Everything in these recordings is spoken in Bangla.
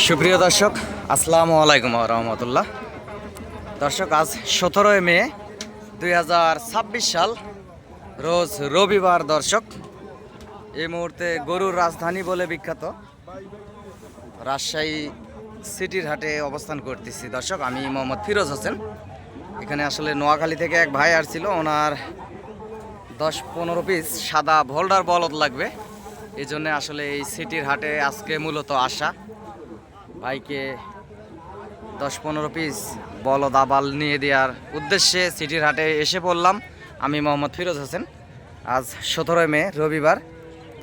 সুপ্রিয় দর্শক, আসসালামু আলাইকুম রহমতুল্লাহ। দর্শক, আজ 17 মে 2026 সাল, রোজ রবিবার। দর্শক, এই মুহূর্তে গরুর রাজধানী বলে বিখ্যাত রাজশাহী সিটির হাটে অবস্থান করতেছি। দর্শক, আমি মোহাম্মদ ফিরোজ হোসেন। এখানে আসলে নোয়াখালী থেকে এক ভাই আসছিল, ওনার 10-15 পিস সাদা ভোল্ডার বলদ লাগবে। এই জন্য আসলে এই সিটির হাটে আজকে মূলত আসা। ভাইকে 10-15 পিস বলদ আবাল নিয়ে দেওয়ার উদ্দেশ্যে সিটির হাটে এসে পড়লাম। আমি মোহাম্মদ ফিরোজ হোসেন। আজ 17 মে রবিবার।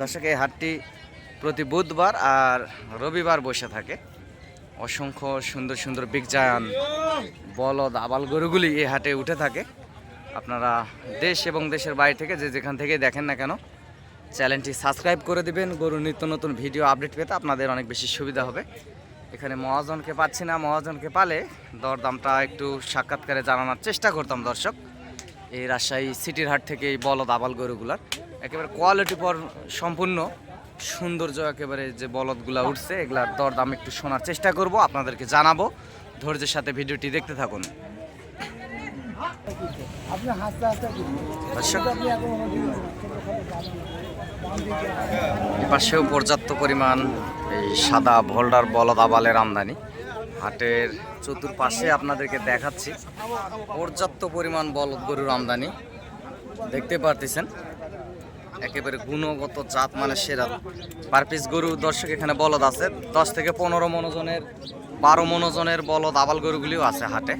দর্শক, এই হাটটি প্রতি বুধবার আর রবিবার বসে থাকে। অসংখ্য সুন্দর সুন্দর বিগ জায়ান বলদ আবাল গরুগুলি এই হাটে উঠে থাকে। আপনারা দেশ এবং দেশের বাইরে থেকে যে যেখান থেকে দেখেন না কেন, চ্যানেলটি সাবস্ক্রাইব করে দিবেন। গরুর নিত্য নতুন ভিডিও আপডেট পেতে আপনাদের অনেক বেশি সুবিধা হবে। এখানে মহাজনকে পাচ্ছি না, মহাজনকে পালে দরদামটা একটু সাক্ষাৎকারে জানানোর চেষ্টা করতাম। দর্শক, এই রাজশাহী সিটির হাট থেকে এই বলদ আবাল গরুগুলার একেবারে কোয়ালিটি পর সম্পূর্ণ সৌন্দর্য, একেবারে যে বলদগুলা উঠছে এগুলার দরদাম একটু শোনার চেষ্টা করব, আপনাদেরকে জানাবো। ধৈর্যের সাথে ভিডিওটি দেখতে থাকুন। এপাশেও পর্যাপ্ত পরিমাণ এই সাদা ভোল্ডার বলদ আবালের আমদানি। হাটের চতুর্পাশে আপনাদেরকে দেখাচ্ছি পর্যাপ্ত পরিমাণ বলদ গরুর আমদানি দেখতে পারতেছেন। একেবারে গুণগত জাত মানে সেরা পার পিস গরু। দর্শক, এখানে বলদ আছে 10 থেকে 15 মনোজনের, 12 মনোজনের বলদ আবাল গরুগুলিও আছে হাটে।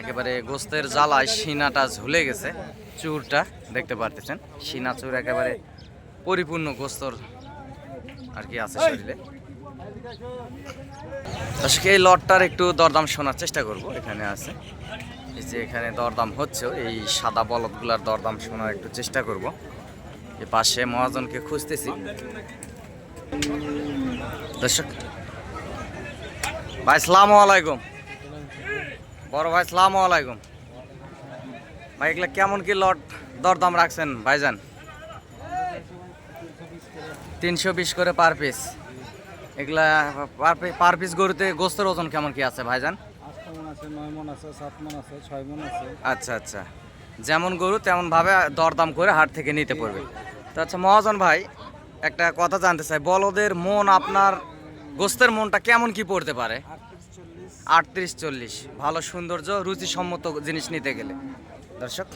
একেবারে গোস্তের জ্বালায় সিনাটা ঝুলে গেছে, চুরটা দেখতে পারতেছেন। সিনা চুর একেবারে পরিপূর্ণ গোস্তর আর কি আছে শরীরে। দর্শক, এই লটটার একটু দরদাম শোনার চেষ্টা করব। এখানে আছে, এই যে এখানে দরদাম হচ্ছে, এই সাদা বলদগুলার দরদাম শোনার একটু চেষ্টা করব। এই পাশে মহাজনকে খুঁজতেছি। দর্শক ভাই, আসসালামু আলাইকুম। বড় ভাই, আসসালামু আলাইকুম। ভাই, এগুলা কেমন কি লট দরদাম রাখছেন ভাইজান? 320 করে পার পিস। এগুলা পার পিস গরুতে গোস্তের ওজন কেমন কি আছে ভাইজান? 8 মণ আছে, 9 মণ আছে, 7 মণ আছে, 6 মণ আছে। আচ্ছা আচ্ছা, যেমন গরু তেমন ভাবে দরদাম করে হাট থেকে নিতে পড়বে। তো আচ্ছা মহাজন ভাই, একটা কথা জানতে চাই, বলদের মন আপনার গোস্তের মনটা কেমন কি পড়তে পারে? 38-40। ভালো সৌন্দর্য রুচিসম্মত জিনিস নিতে গেলে। দর্শক,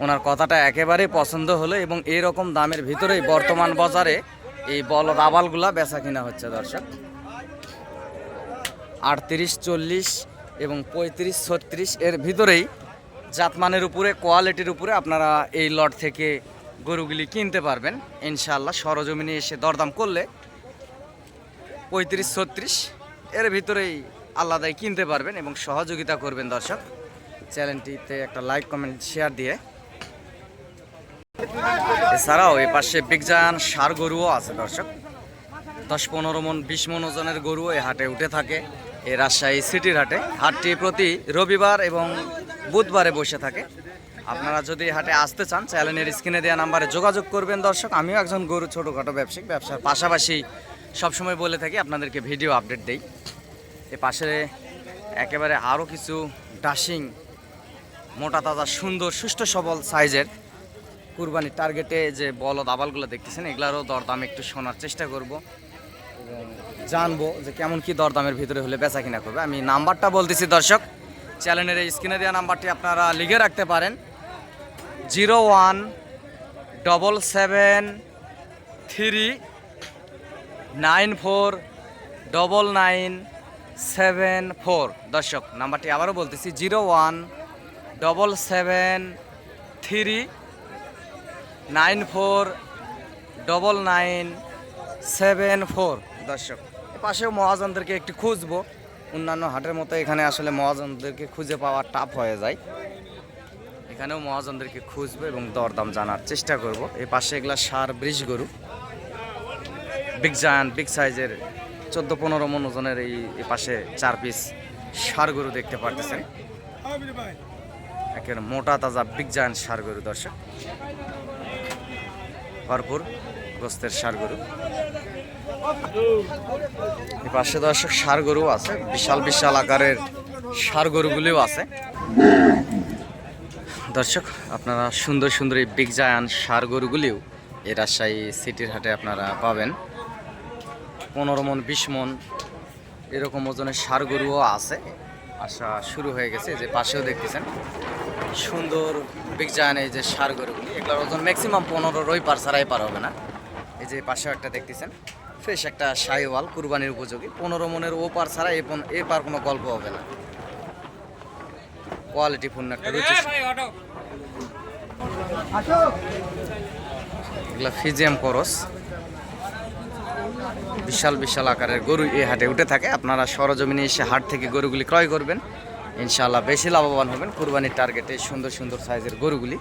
ওনার কথাটা একেবারেই পছন্দ হলো এবং এইরকম দামের ভিতরেই বর্তমান বাজারে এই বলদ আবালগুলা বেচা কিনা হচ্ছে। দর্শক, 38-40 এবং 35-36 এর ভিতরেই জাতমানের উপরে, কোয়ালিটির উপরে আপনারা এই লট থেকে গরুগুলি কিনতে পারবেন ইনশাআল্লাহ। সরজমিনে এসে দরদাম করলে 35-36 এর ভিতরেই আলাদাই কিনতে পারবেন এবং সহযোগিতা করবেন। দর্শক, চ্যানেলটিতে একটা লাইক, কমেন্ট, শেয়ার দিয়ে। এছাড়াও এই পাশে বিগজান সার গরুও আছে। দর্শক, 10-15 মণ 20 মণ ওজনের গরু এই হাটে উঠে থাকে, এই রাজশাহী সিটির হাটে। হাটটি প্রতি রবিবার এবং বুধবারে বসে থাকে। আপনারা যদি হাটে আসতে চান, চ্যানেলের স্ক্রিনে দেওয়া নাম্বারে যোগাযোগ করবেন। দর্শক, আমিও একজন গরু ছোটোখাটো ব্যবসায়িক, ব্যবসার পাশাপাশি সবসময় বলে থাকি আপনাদেরকে ভিডিও আপডেট দেই। এ পাশে একেবারে আরও কিছু ডাশিং মোটা তাজা সুন্দর সুষ্ঠু সবল সাইজের কুরবানির টার্গেটে যে বলদ আবালগুলো দেখতেছেন, এগুলারও দরদাম একটু শোনার চেষ্টা করব এবং জানবো যে কেমন কি দরদামের ভিতরে হলে বেচা কিনা করবে। আমি নাম্বারটা বলতেছি দর্শক, চ্যানেলের এই স্ক্রিনে দেওয়া নাম্বারটি আপনারা লিখে রাখতে পারেন। 01739499774। দর্শক, নাম্বারটি আবারও বলতেছি, 01739499774। দর্শক, পাশেও মহাজনদেরকে একটু খুঁজবো। অন্যান্য হাটের মতো এখানে আসলে মহাজনদেরকে খুঁজে পাওয়া টাফ হয়ে যায়। এখানেও মহাজনদেরকে খুঁজবো এবং দরদাম জানার চেষ্টা করব। এই পাশে এগুলা সার বৃষ গরু, বিগ জায়ান্ট, বিগ সাইজের 14-15 মণ ওজনের এই পাশে 4 পিস সার গরু দেখতে পারতেছেন। একেবারে মোটা তাজা বিগ জায়ান্ট সার গরু। দর্শক, ভরপুর গোস্তের সার গরু। এই পাশে দর্শক ষাঁড় গরু আছে, বিশাল বিশাল আকারের ষাঁড় গরুগুলিও আছে। দর্শক আপনারা সুন্দর সুন্দর এই বিগ জায়ান্ট ষাঁড় গরুগুলিও এই রাজশাহী সিটির হাটে আপনারা পাবেন। 15 মন 20 মন এরকম ওজনের ষাঁড় গরুও আছে, আসা শুরু হয়ে গেছে। যে পাশেও দেখতেছেন সুন্দর বিগ জায়ান্ট এই যে ষাঁড় গরুগুলি, এগুলোর ওজন ম্যাক্সিমাম 15 পার ছাড়াই পার হবে না। এই যে পাশেও একটা দেখতেছেন ফ্রেশ একটা শাহিওয়াল, কুরবানির উপযোগী, 15 মনের ও পার ছাড়া এ পার কোনো গল্প হবে না। কোয়ালিটি পূর্ণ একটা রুচি। এগুলা ফিজিয়াম করস, বিশাল বিশাল আকারের গরু এই হাটে উঠে থাকে। আপনারা সরজমিনে এসে হাট থেকে গরুগুলি ক্রয় করবেন, ইনশাআল্লাহ বেশি লাভবান হবেন। কুরবানির টার্গেটে সুন্দর সুন্দর সাইজের গরুগুলি।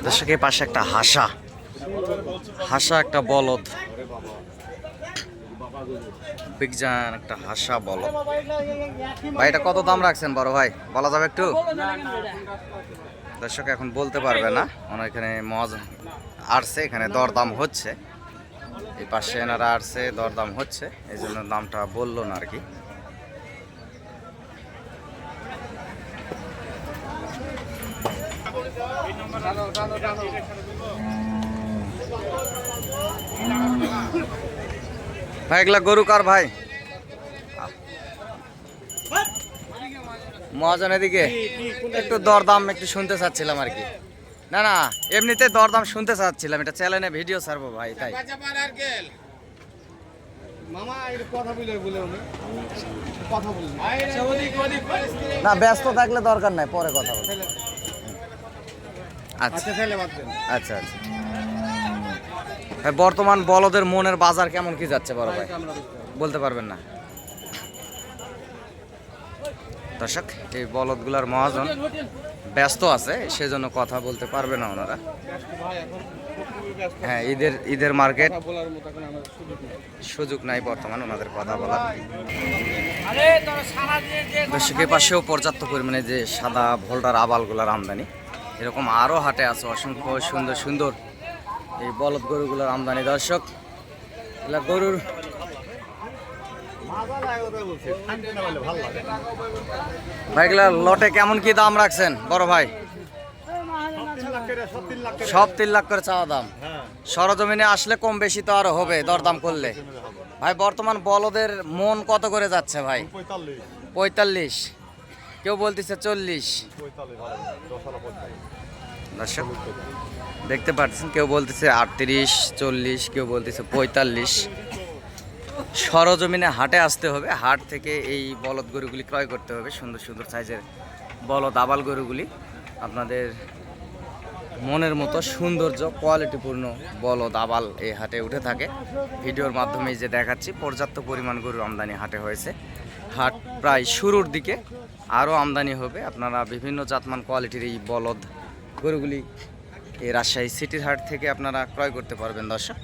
দর্শকের পাশে একটা হাসা একটা বলদ, বিগজান একটা হাসা বলদ। ভাই এটা কত দাম রাখছেন বড় ভাই, বলা যাবে একটু? দর্শক এখন বলতে পারবে না, ওনার এখানে মজ আসছে, এখানে দরদাম হচ্ছে। এই পাশে এনারা আসছে, দরদাম হচ্ছে, এই জন্য দামটা বললো না আর কি। ভাই এগুলা গরু কার ভাই? মহাজন এদিকে একটু দরদাম একটু শুনতে চাচ্ছিলাম আর কি। না না এমনিতে দরদাম শুনতে চাচ্ছিলাম, এটা চ্যানেলে ভিডিও ছাড়বো ভাই তাই। না ব্যস্ত থাকলে দরকার নাই, পরে কথা বলবো। আচ্ছা আচ্ছা আচ্ছা। বর্তমান বলদের মনের বাজার কেমন কি যাচ্ছে বড় ভাই, বলতে পারবেন না? দর্শক এই বলদগুলার মহাজন ব্যস্ত আছে, সেজন্য কথা বলতে পারবে না ওনারা। হ্যাঁ ঈদের মার্কেট, সুযোগ নাই বর্তমান ওনাদের কথা বলার। দর্শকের পাশেও পর্যাপ্ত পরিমাণে যে সাদা ভোল্ডার আবালগুলার আমদানি, এরকম আরও হাটে আছে অসংখ্য সুন্দর সুন্দর এই বলদ গরুগুলোর আমদানি। দর্শক এগুলা গরুর ভাই এগুলা লটে কেমন কি দাম রাখছেন বড় ভাই? সব 3 লাখ করে চাওয়া দাম। সরজমিনে আসলে কম বেশি তো আরো হবে দরদাম করলে। ভাই বর্তমান বলদের মন কত করে যাচ্ছে ভাই? 45, কেউ বলতেছে 40। দর্শক দেখতে পাচ্ছেন কেউ বলতেছে 38, 40, কেউ বলতেছে 45। সরজমিনে হাটে আসতে হবে, হাট থেকে এই বলদ গরুগুলি ক্রয় করতে হবে। সুন্দর সুন্দর সাইজের বলদ আবাল গরুগুলি আপনাদের মনের মতো সৌন্দর্য কোয়ালিটিপূর্ণ বলদ আবাল এই হাটে উঠে থাকে। ভিডিওর মাধ্যমে যে দেখাচ্ছি পর্যাপ্ত পরিমাণ গরু আমদানি হাটে হয়েছে। হাট প্রায় শুরুর দিকে, আরও আমদানি হবে। আপনারা বিভিন্ন জাতমান কোয়ালিটির এই বলদ গরুগুলি এই রাজশাহী সিটির হাট থেকে আপনারা ক্রয় করতে পারবেন। দর্শক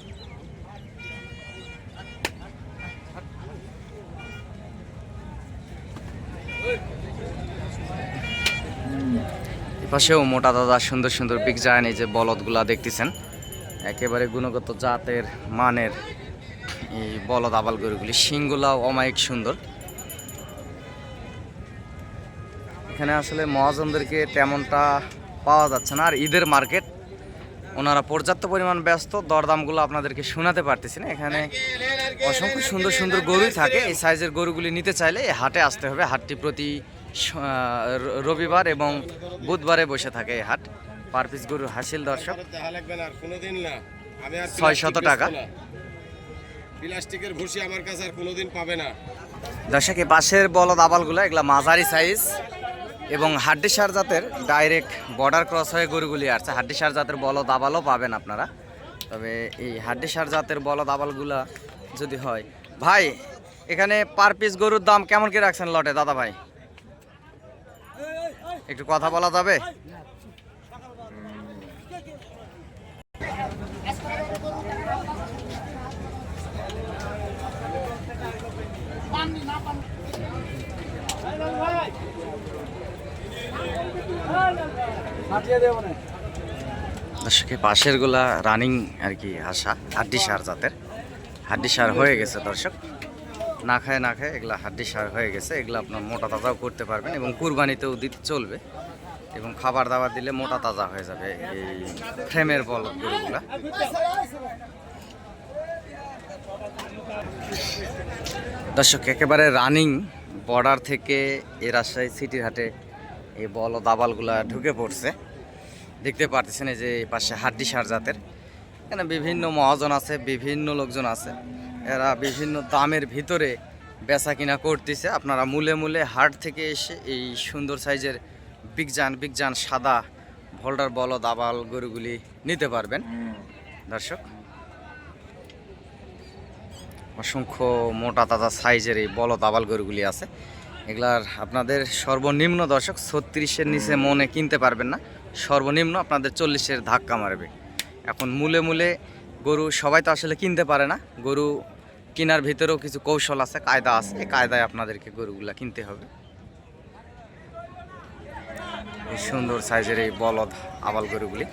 এপাশেও মোটা দাদা সুন্দর সুন্দর বিগ জায়ান্ট এই যে বলদগুলা দেখতেছেন, একেবারে গুণগত জাতের মানের এই বলদ আবাল গরুগুলি। শিংগুলাও অমায়িক সুন্দর। এখানে আসলে মহাজনদেরকে তেমনটা পাওয়া যাচ্ছে না, আর ঈদের মার্কেট, ওনারা পর্যাপ্ত পরিমাণ ব্যস্ত, দরদামগুলো আপনাদেরকে শোনাতে পারতেছি না। এখানে অসংখ্য সুন্দর সুন্দর গরুই থাকে। এই সাইজের গরুগুলি নিতে চাইলে এই হাটে আসতে হবে। হাটটি প্রতি রবিবার এবং বুধবারে বসে থাকে এই হাট। পার পিস গরুর হাসিল দর্শক 600 টাকা। প্লাস্টিকের ভুসি আমার কাছে আর কোনোদিন পাবে না। দর্শক এই পাশের বলদ আবালগুলো এগুলা মাঝারি সাইজ এবং হাড্ডিসার জাতের, ডাইরেক্ট বর্ডার ক্রস হয়ে গরুগুলি আসছে। হাড্ডিসার জাতের বলদ আবালও পাবেন আপনারা, তবে এই হাড্ডিসার জাতের বলদ আবালগুলা যদি হয়। ভাই এখানে পার পিস গরুর দাম কেমন কি রাখছেন লটে দাদা ভাই? একটু কথা বলা যাবে? দর্শক পাশের গুলা রানিং আর কি হাসা হাড্ডি সার জাতের, হাড্ডি সার হয়ে গেছে দর্শক, না খায় এগুলা হাড্ডি সার হয়ে গেছে। এগুলো আপনার মোটা তাজাও করতে পারবেন এবং কুরবানিতেও দিতে চলবে এবং খাবার দাবার দিলে মোটা তাজা হয়ে যাবে এই ফ্রেমের বলদ গরুগুলা। দর্শক একেবারে রানিং বর্ডার থেকে এই রাজশাহী সিটির হাটে এই বলদ আবালগুলা ঢুকে পড়ছে। দেখতে পারতেছেন এই যে এই পাশে হাড্ডি সার জাতের, এখানে বিভিন্ন মহাজন আছে, বিভিন্ন লোকজন আছে, এরা বিভিন্ন দামের ভিতরে বেচা কিনা করতেছে। আপনারা মূলে হাট থেকে এসে এই সুন্দর সাইজের বিগজান সাদা ভোল্ডার বলদ আবাল গরুগুলি নিতে পারবেন। দর্শক অসংখ্য মোটা তাজা সাইজের এই বলদ আবাল গরুগুলি আছে। এগুলার আপনাদের সর্বনিম্ন দর্শক 36-এর নিচে মনে কিনতে পারবেন না, সর্বনিম্ন আপনাদের 40-এর ধাক্কা মারবে। এখন মূলে গরু সবাই তো আসলে কিনতে পারে না, গরু কেনার ভিতরেও কিছু কৌশল আছে, কায়দা আছে, এই কায়দায় আপনাদেরকে গরুগুলা কিনতে হবে। এই সুন্দর সাইজের এই বলদ আবাল গরুগুলি,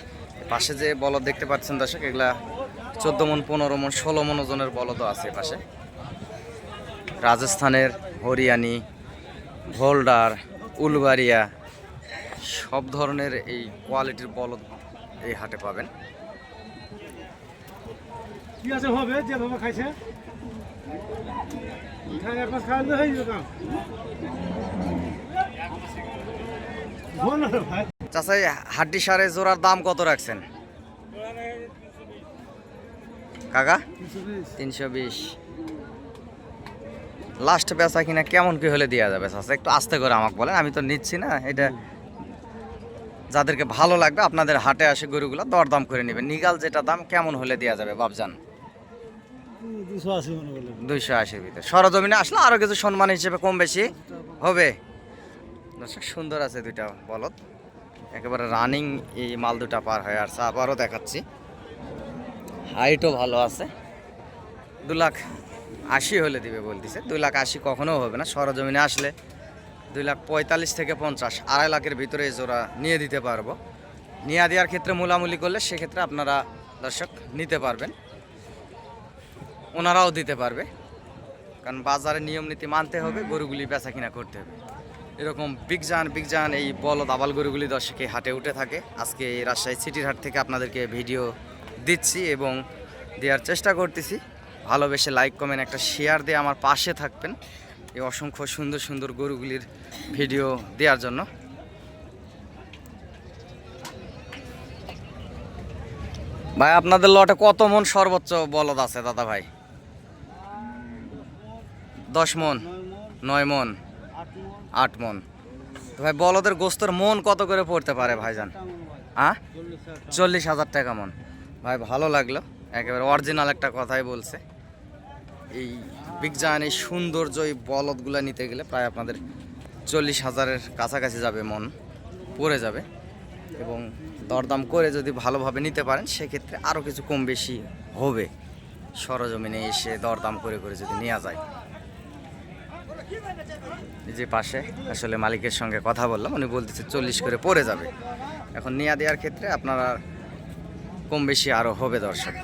পাশে যে বলদ দেখতে পাচ্ছেন দর্শক, এগুলা 14 মন 15 মন 16 মন ওজনের বলদও আছে পাশে। রাজস্থানের হরিয়ানি, ভোল্ডার, উলবাড়িয়া সব ধরনের এই কোয়ালিটির বলদ এই হাটে পাবেন। কি আছে হবে যেভাবে খাইছে খাই এক মাস খাওয়ালে হয়ে যাবে কাম বল না ভাই। চাচা এই হাড্ডি সারে জোড়ার দাম কত রাখছেন কাকা? 320। লাস্ট বেচা কিনা কেমন কি হলে দেওয়া যাবে চাচা? একটু আস্তে করে আমাকে বলেন, আমি তো নিচ্ছি না, এটা যাদেরকে ভালো লাগবে আপনাদের হাটে আসে গরুগুলো দরদাম করে নেবেন। নিগাল যেটা দাম কেমন হলে দেওয়া যাবে বাবজান? 280 ভিতরে। সরজমিনে আসলে আরো কিছু সম্মান হিসেবে কম বেশি হবে। দর্শক সুন্দর আছে দুইটা বলদ, একেবারে রানিং এই মাল দুটা পার হয়ে আসছে। আবারও দেখাচ্ছি, হাইটও ভালো আছে। 2,80,000 হলে দিবে বলতেছে। 2,80,000 কখনো হবে না, সরজমিনে আসলে 2,45,000 থেকে 50, 2.5 লাখের ভিতরে এই জোড়া নিয়ে দিতে পারবো। নিয়ে দেওয়ার ক্ষেত্রে মূলামূলি করলে সেক্ষেত্রে আপনারা দর্শক নিতে পারবেন, ওনারাও দিতে পারবে, কারণ বাজারে নিয়ম নীতি মানতে হবে, গরুগুলি বেচা কিনা করতে হবে। এরকম বিগজান এই বলদ আবাল গরুগুলি দর্শকে হাটে উঠে থাকে। আজকে এই রাজশাহী সিটির হাট থেকে আপনাদেরকে ভিডিও দিচ্ছি এবং দেওয়ার চেষ্টা করতেছি। ভালোবেসে লাইক কমেন্ট একটা শেয়ার দিয়ে আমার পাশে থাকবেন এই অসংখ্য সুন্দর গরুগুলির ভিডিও দেওয়ার জন্য। ভাই আপনাদের লটে কত মন সর্বোচ্চ বলদ আছে দাদা ভাই? 10 মন, 9 মন, 8 মন। তো ভাই বলদের গোস্তর মন কত করে পড়তে পারে ভাইজান? হ্যাঁ 40,000 টাকা মন। ভাই ভালো লাগলো, একেবারে অরিজিনাল একটা কথাই বলছে। এই বিগজান এই সৌন্দর্য এই বলদগুলো নিতে গেলে প্রায় আপনাদের 40,000-এর কাছাকাছি যাবে, মন পড়ে যাবে। এবং দরদাম করে যদি ভালোভাবে নিতে পারেন সেক্ষেত্রে আরও কিছু কম বেশি হবে, সরজমিনে এসে দরদাম করে যদি নেওয়া যায়। এই যে পাশে আসলে মালিকের সঙ্গে কথা বললাম, উনি বলতেছে 40 করে পড়ে যাবে। এখন নেওয়া দেওয়ার ক্ষেত্রে আপনারা কম বেশি আরও হবে দর্শক।